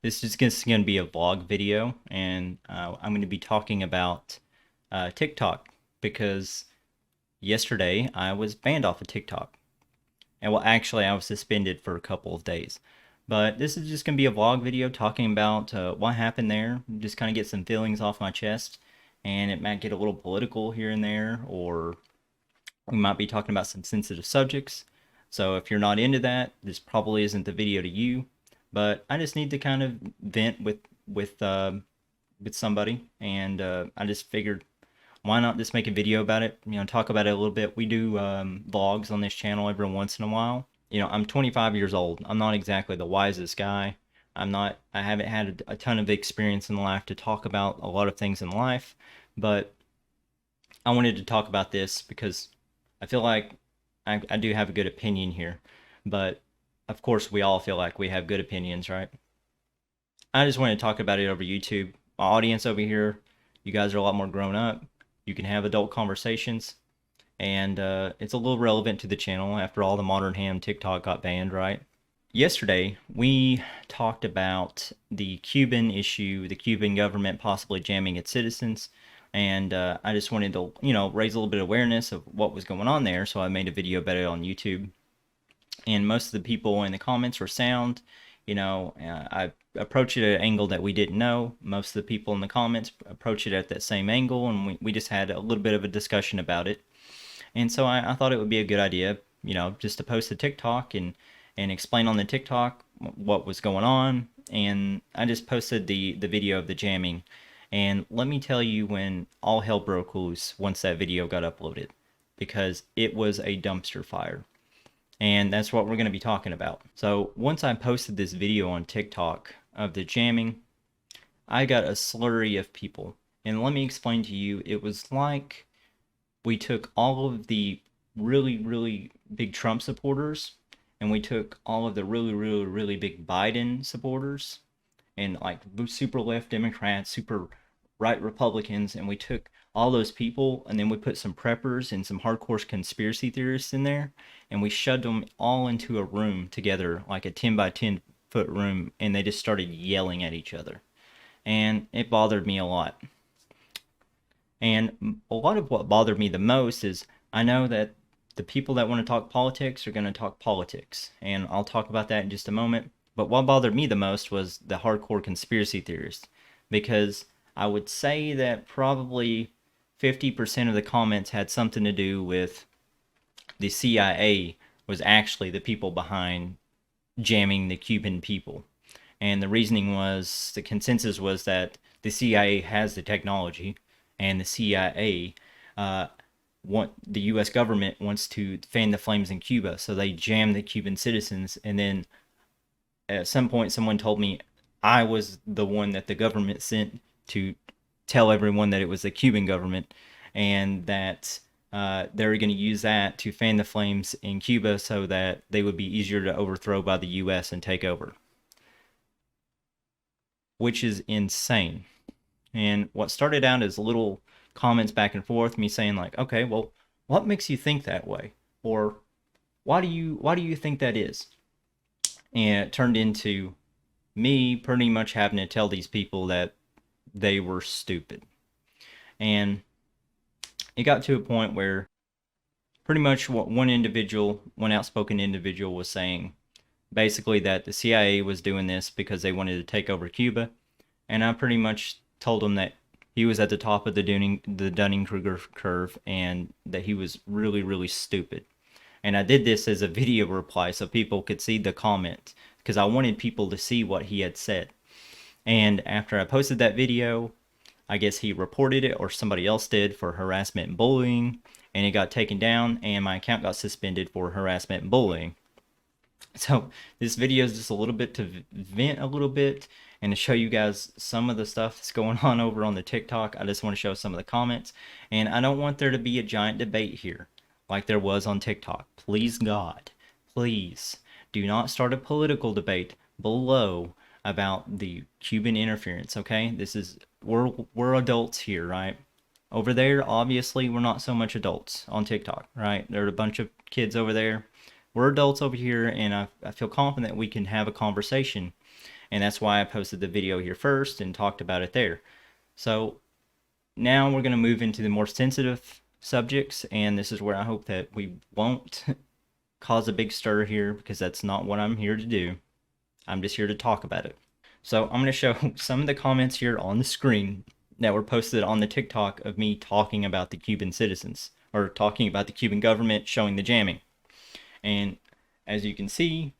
This is just going to be a vlog video, and I'm going to be talking about TikTok because yesterday I was banned off of TikTok. And well, actually, I was suspended for a couple of days. But this is just going to be a vlog video talking about what happened there, just kind of get some feelings off my chest, and it might get a little political here and there, or we might be talking about some sensitive subjects. So if you're not into that, this probably isn't the video to you. But I just need to kind of vent with somebody, and I just figured why not just make a video about it? Talk about it a little bit. We do vlogs on this channel every once in a while. I'm 25 years old. I'm not exactly the wisest guy. I haven't had a ton of experience in life to talk about a lot of things in life, but I wanted to talk about this because I feel like I do have a good opinion here. But of course, we all feel like we have good opinions, right? I just want to talk about it over YouTube. My audience over here, you guys are a lot more grown up. You can have adult conversations, and it's a little relevant to the channel. After all, the modern ham TikTok got banned, right? Yesterday, we talked about the Cuban issue, the Cuban government possibly jamming its citizens, and I just wanted to, raise a little bit of awareness of what was going on there, so I made a video about it on YouTube. And most of the people in the comments were sound. I approached it at an angle that we didn't know. Most of the people in the comments approached it at that same angle, and we just had a little bit of a discussion about it. And so I thought it would be a good idea, just to post a TikTok and explain on the TikTok what was going on. And I just posted the video of the jamming. And let me tell you when all hell broke loose once that video got uploaded, because it was a dumpster fire. And that's what we're going to be talking about. So once I posted this video on TikTok of the jamming, I got a slurry of people. And let me explain to you, it was like we took all of the really, really big Trump supporters, and we took all of the really, really, really big Biden supporters, and like super left Democrats, super right Republicans, and we took all those people, and then we put some preppers and some hardcore conspiracy theorists in there, and we shoved them all into a room together, like a 10 by 10 foot room, and they just started yelling at each other. And it bothered me a lot. And a lot of what bothered me the most is I know that the people that want to talk politics are going to talk politics, and I'll talk about that in just a moment. But what bothered me the most was the hardcore conspiracy theorists, because I would say that probably 50% of the comments had something to do with the CIA was actually the people behind jamming the Cuban people. And the reasoning was, the consensus was that the CIA has the technology, and the CIA, the U.S. government wants to fan the flames in Cuba, so they jam the Cuban citizens. And then at some point, someone told me I was the one that the government sent to tell everyone that it was the Cuban government, and that they're going to use that to fan the flames in Cuba so that they would be easier to overthrow by the U.S. and take over, which is insane. And what started out as little comments back and forth, me saying like, okay, well, what makes you think that way? Or why do you think that is? And it turned into me pretty much having to tell these people that they were stupid. And it got to a point where pretty much what one outspoken individual was saying, basically that the CIA was doing this because they wanted to take over Cuba. And I pretty much told him that he was at the top of the Dunning-Kruger curve, and that he was really, really stupid. And I did this as a video reply so people could see the comment, because I wanted people to see what he had said. And after I posted that video, I guess he reported it, or somebody else did, for harassment and bullying, and it got taken down, and my account got suspended for harassment and bullying. So this video is just a little bit to vent a little bit and to show you guys some of the stuff that's going on over on the TikTok. I just want to show some of the comments, and I don't want there to be a giant debate here like there was on TikTok. Please God, please do not start a political debate below about the Cuban interference, okay? We're adults here, right? Over there, obviously, we're not so much adults on TikTok, right? There are a bunch of kids over there. We're adults over here, and I feel confident we can have a conversation. And that's why I posted the video here first and talked about it there. So now we're going to move into the more sensitive subjects, and this is where I hope that we won't cause a big stir here, because that's not what I'm here to do. I'm just here to talk about it. So I'm going to show some of the comments here on the screen that were posted on the TikTok of me talking about the Cuban citizens, or talking about the Cuban government showing the jamming. And as you can see,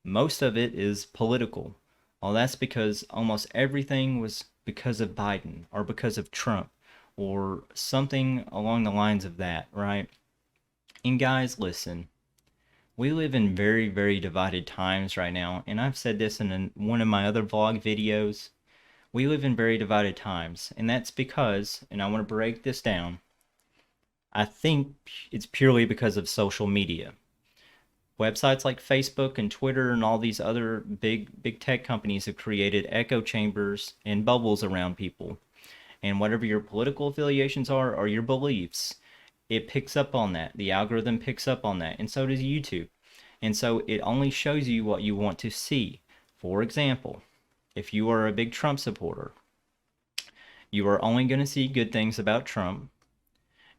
most of it is political. Well, that's because almost everything was because of Biden or because of Trump or something along the lines of that, right? And guys, listen, we live in very, very divided times right now, and I've said this in one of my other vlog videos. We live in very divided times, and that's because, and I want to break this down, I think it's purely because of social media. Websites like Facebook and Twitter and all these other big tech companies have created echo chambers and bubbles around people. And whatever your political affiliations are or your beliefs, it picks up on that. The algorithm picks up on that, and so does YouTube. And so it only shows you what you want to see. For example, if you are a big Trump supporter, you are only going to see good things about Trump,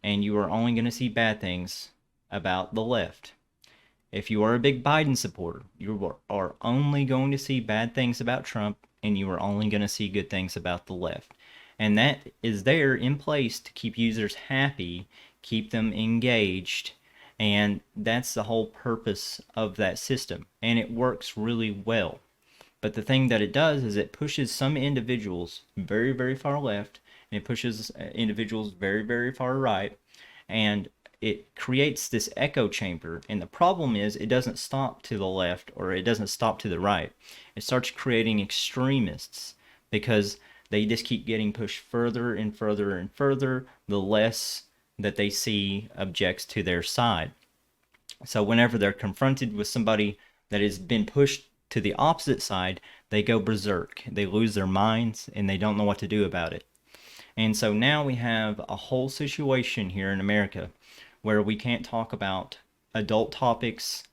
and you are only going to see bad things about the left. If you are a big Biden supporter, you are only going to see bad things about Trump, and you are only going to see good things about the left. And that is there in place to keep users happy, keep them engaged, and that's the whole purpose of that system. And it works really well. But the thing that it does is it pushes some individuals very, very far left, and it pushes individuals very, very far right, and it creates this echo chamber. And the problem is it doesn't stop to the left or it doesn't stop to the right. It starts creating extremists because they just keep getting pushed further and further and further the less that they see objects to their side. So whenever they're confronted with somebody that has been pushed to the opposite side, they go berserk. They lose their minds and they don't know what to do about it. And so now we have a whole situation here in America where we can't talk about adult topics,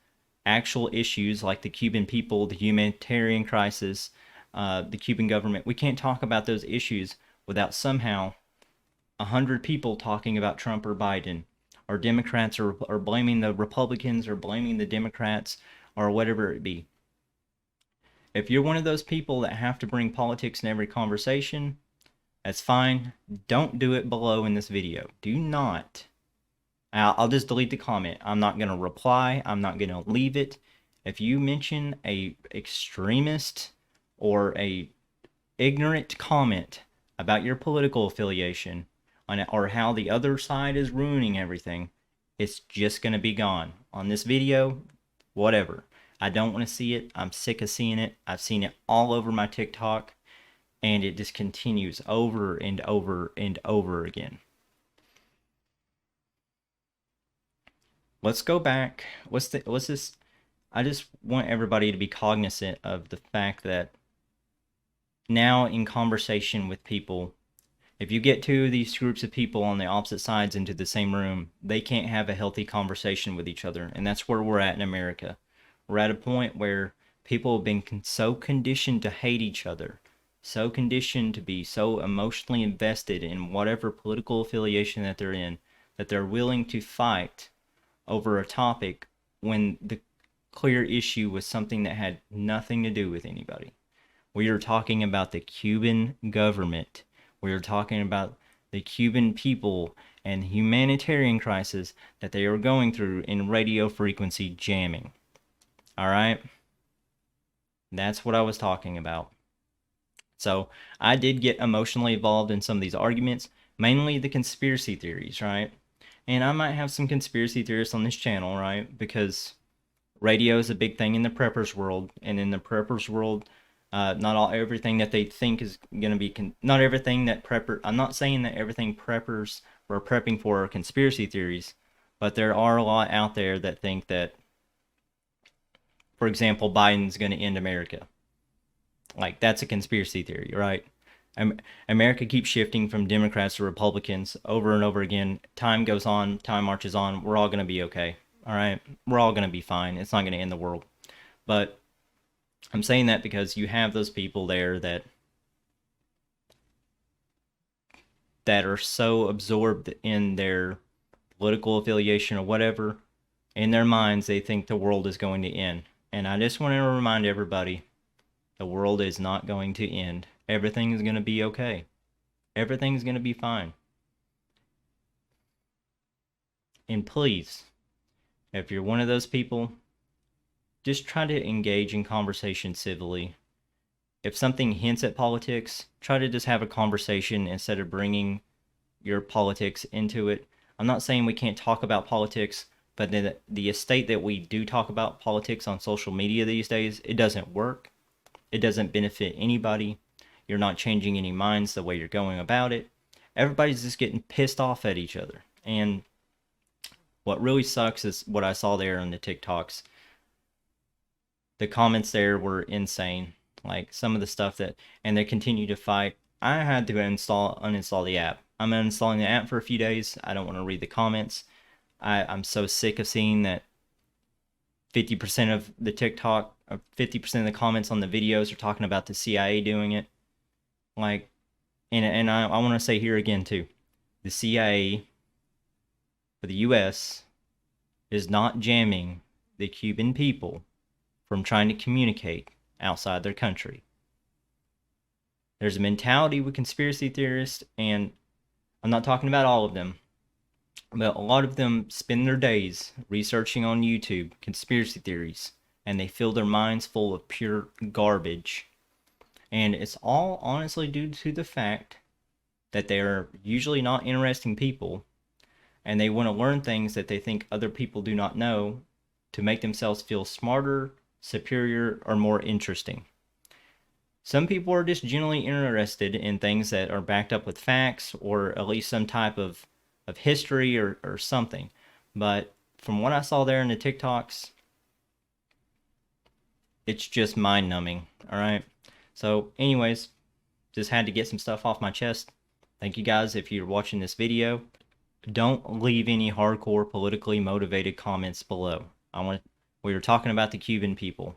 actual issues like the Cuban people, the humanitarian crisis, the Cuban government. We can't talk about those issues without somehow 100 people talking about Trump or Biden, or Democrats or blaming the Republicans or blaming the Democrats or whatever it be. If you're one of those people that have to bring politics in every conversation, that's fine. Don't do it below in this video. Do not. I'll just delete the comment. I'm not going to reply. I'm not going to leave it. If you mention a extremist or a ignorant comment about your political affiliation or how the other side is ruining everything, it's just going to be gone. On this video, whatever. I don't want to see it. I'm sick of seeing it. I've seen it all over my TikTok, and it just continues over and over and over again. Let's go back. What's this? I just want everybody to be cognizant of the fact that now in conversation with people, if you get two of these groups of people on the opposite sides into the same room, they can't have a healthy conversation with each other. And that's where we're at in America. We're at a point where people have been so conditioned to hate each other, so conditioned to be so emotionally invested in whatever political affiliation that they're in, that they're willing to fight over a topic when the clear issue was something that had nothing to do with anybody. We are talking about the Cuban government. We are talking about the Cuban people and humanitarian crisis that they are going through in radio frequency jamming. All right? That's what I was talking about. So I did get emotionally involved in some of these arguments, mainly the conspiracy theories, right? And I might have some conspiracy theorists on this channel, right? Because radio is a big thing in the preppers world, and in the preppers world, everything that they think is going to be, not everything that I'm not saying that everything preppers were prepping for are conspiracy theories, but there are a lot out there that think that, for example, Biden's going to end America. Like, that's a conspiracy theory, right? America keeps shifting from Democrats to Republicans over and over again. Time goes on, time marches on. We're all going to be okay. All right? We're all going to be fine. It's not going to end the world. But I'm saying that because you have those people there that are so absorbed in their political affiliation or whatever, in their minds they think the world is going to end. And I just want to remind everybody, the world is not going to end. Everything is going to be okay. Everything's going to be fine. And please, if you're one of those people, just try to engage in conversation civilly. If something hints at politics, try to just have a conversation instead of bringing your politics into it. I'm not saying we can't talk about politics, but the estate that we do talk about politics on social media these days, it doesn't work. It doesn't benefit anybody. You're not changing any minds the way you're going about it. Everybody's just getting pissed off at each other. And what really sucks is what I saw there on the TikToks. The comments there were insane. Like some of the stuff and they continue to fight. I had to uninstall the app. I'm uninstalling the app for a few days. I don't want to read the comments. I'm so sick of seeing that 50% of the TikTok, 50% of the comments on the videos are talking about the CIA doing it. Like, and I want to say here again too, the CIA for the U.S. is not jamming the Cuban people from trying to communicate outside their country. There's a mentality with conspiracy theorists, and I'm not talking about all of them, but a lot of them spend their days researching on YouTube conspiracy theories, and they fill their minds full of pure garbage. And it's all honestly due to the fact that they are usually not interesting people, and they want to learn things that they think other people do not know to make themselves feel smarter, superior, or more interesting. Some people are just genuinely interested in things that are backed up with facts or at least some type of history or something. But from what I saw there in the TikToks, it's just mind numbing. All right. So anyways, just had to get some stuff off my chest. Thank you guys if you're watching this video. Don't leave any hardcore politically motivated comments below. We were talking about the Cuban people.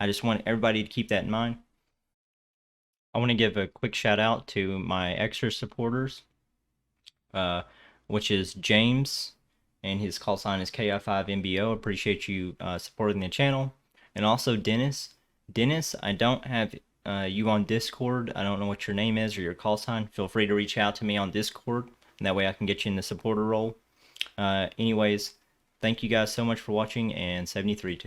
I just want everybody to keep that in mind. I want to give a quick shout out to my extra supporters, which is James, and his call sign is KI5MBO. Appreciate you supporting the channel. And also Dennis. Dennis, I don't have you on Discord. I don't know what your name is or your call sign. Feel free to reach out to me on Discord, and that way I can get you in the supporter role. Anyways, thank you guys so much for watching, and 73 2.